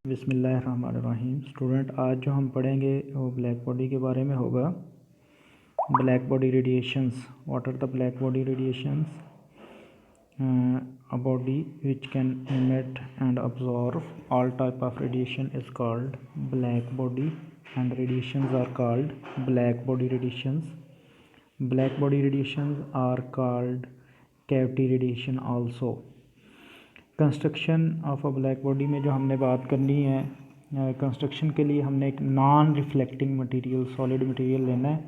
बिस्मिल्लाहिर्रहमानिर्रहीम। स्टूडेंट, आज जो हम पढ़ेंगे वो ब्लैक बॉडी के बारे में होगा। Black body radiations. What are the black body radiations? A body which can emit and absorb all type of radiation is called black body, and radiations are called black body radiations. Black body radiations are called cavity radiation also. Construction of a black body में जो हमने बात करनी है, construction के लिए हमने एक non reflecting material, solid material लेना है।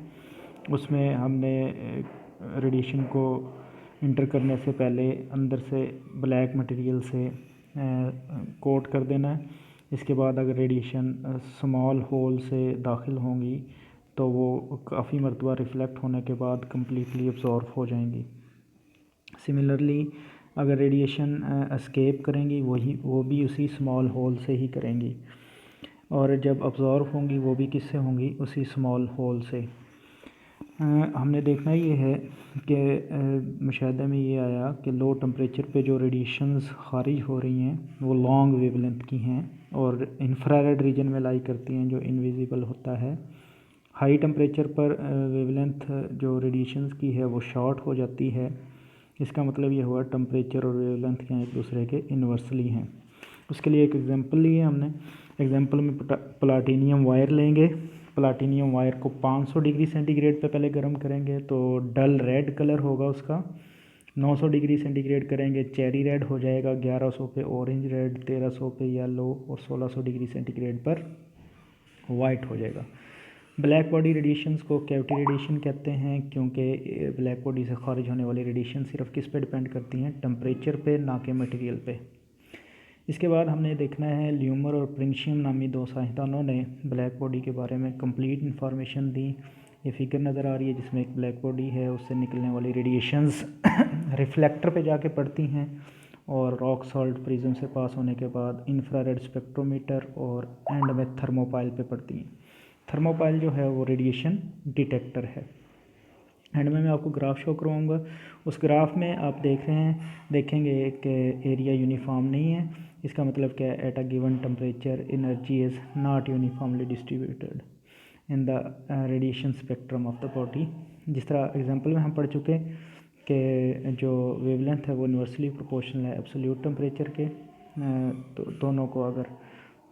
उसमें हमने रेडिएशन को इंटर करने से पहले अंदर से ब्लैक मटेरियल से कोट कर देना है। इसके बाद अगर रेडिएशन स्मॉल होल से दाखिल होंगी तो वो काफ़ी मरतबा रिफ्लेक्ट होने के बाद कम्प्लीटली अब्जॉर्ब हो जाएंगी। सिमिलरली अगर रेडिएशन एस्केप करेंगी वो भी उसी स्मॉल होल से ही करेंगी, और जब अब्ज़ॉर्ब होंगी वो भी किससे होंगी? उसी स्मॉल होल से। हमने देखना ये है कि मुशाहदे में ये आया कि लो टेम्परेचर पे जो रेडिएशंस खारिज हो रही हैं वो लॉन्ग वेवलेंथ की हैं और इंफ्रारेड रीजन में लाई करती हैं जो इनविजिबल होता है। हाई टेम्परेचर पर वेवलेंथ जो रेडिएशंस की है वो शॉर्ट हो जाती है। इसका मतलब ये हुआ टेम्परेचर और वेवलेंथ क्या एक दूसरे के इन्वर्सली हैं। उसके लिए एक एग्जांपल लिए हमने। एग्जांपल में प्लाटीनियम वायर लेंगे। प्लाटीनियम वायर को 500 डिग्री सेंटीग्रेड पे पहले गर्म करेंगे तो डल रेड कलर होगा उसका। 900 डिग्री सेंटीग्रेड करेंगे चेरी रेड हो जाएगा, 1100 पे ऑरेंज रेड, 1300 पे येलो और 1600 डिग्री सेंटीग्रेड पर वाइट हो जाएगा। ब्लैक बॉडी रेडिएशंस को कैविटी रेडिएशन कहते हैं क्योंकि ब्लैक बॉडी से खारिज होने वाली रेडिएशन सिर्फ किस पे डिपेंड करती हैं? टेम्परेचर पे, ना कि मटेरियल पे। इसके बाद हमने देखना है ल्यूमर और प्रिंशियम नामी दो साइंसदानों ने ब्लैक बॉडी के बारे में कंप्लीट इन्फॉर्मेशन दी। ये फिगर नज़र आ रही है जिसमें एक ब्लैक बॉडी है, उससे निकलने वाली रेडिएशंस रिफ्लेक्टर पे जाके पड़ती हैं और रॉक सॉल्ट प्रिज्म से पास होने के बाद इंफ्रारेड स्पेक्ट्रोमीटर और एंड में थर्मोपाइल पे पड़ती हैं। थर्मोपाइल जो है वो रेडिएशन डिटेक्टर है। एंड में मैं आपको ग्राफ शो करवाऊँगा। उस ग्राफ में आप देखेंगे कि एरिया यूनिफॉर्म नहीं है। इसका मतलब क्या है? At a given temperature energy is not uniformly distributed in the radiation spectrum of the body. जिस तरह एग्जांपल में हम पढ़ चुके कि जो वेवलेंथ है वो यूनिवर्सली प्रोपोर्शनल है एब्सोल्यूट टेम्परेचर के। तो दोनों को अगर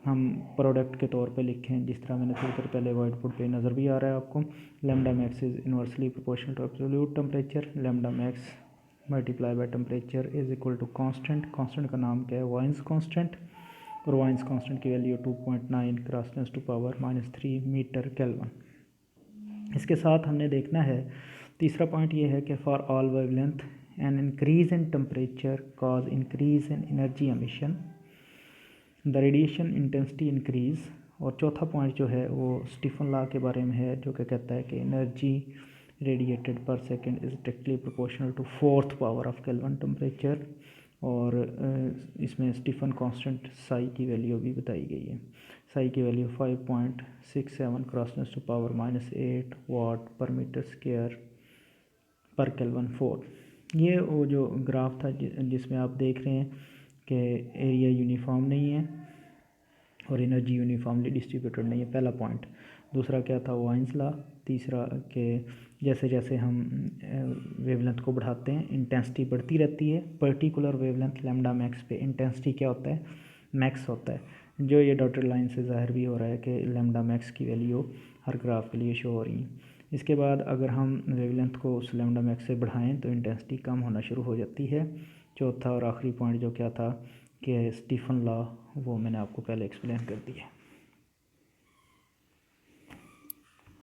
हम प्रोडक्ट के तौर पे लिखें, जिस तरह मैंने थोड़ी देर पहले वाइट बोर्ड पे नज़र भी आ रहा है आपको, lambda max is inversely proportional to absolute temperature. Lambda max multiply by temperature is equal to constant. Constant का नाम क्या है? Wien's constant. और वाइन्स कांस्टेंट की वैल्यू 2.9 क्रॉस 10⁻³ मीटर केल्विन। इसके साथ हमने देखना है तीसरा पॉइंट ये है कि for all wavelength an increase in temperature cause increase in energy emission, the radiation intensity increase. और चौथा पॉइंट जो है वो स्टीफन लॉ के बारे में है जो कि कहता है कि energy radiated per second is directly proportional to 4th power of kelvin temperature. और इसमें स्टीफन कांस्टेंट साई की वैल्यू भी बताई गई है। साई की वैल्यू 5.67 क्रॉस 10⁻⁸ वाट पर मीटर स्क्वायर पर केल्विन 4। ये वो जो ग्राफ था जिसमें आप देख रहे हैं कि एरिया यूनिफॉर्म नहीं है और एनर्जी यूनिफॉर्मली डिस्ट्रीब्यूटेड नहीं है, पहला पॉइंट। दूसरा क्या था? Wien's law. तीसरा कि जैसे जैसे हम वेवलेंथ को बढ़ाते हैं इंटेंसिटी बढ़ती रहती है। पर्टिकुलर वेवलेंथ लैम्डा मैक्स पे इंटेंसिटी क्या होता है? मैक्स होता है, जो ये डॉटेड लाइन से ज़ाहिर भी हो रहा है कि लैम्डा मैक्स की वैल्यू हर ग्राफ के लिए शो हो रही है। इसके बाद अगर हम वेवलेंथ को उस लैम्डा मैक्स से बढ़ाएं तो इंटेंसिटी कम होना शुरू हो जाती है। चौथा और आखिरी पॉइंट जो क्या था कि स्टीफन लॉ, वो मैंने आपको पहले एक्सप्लेन कर दिया।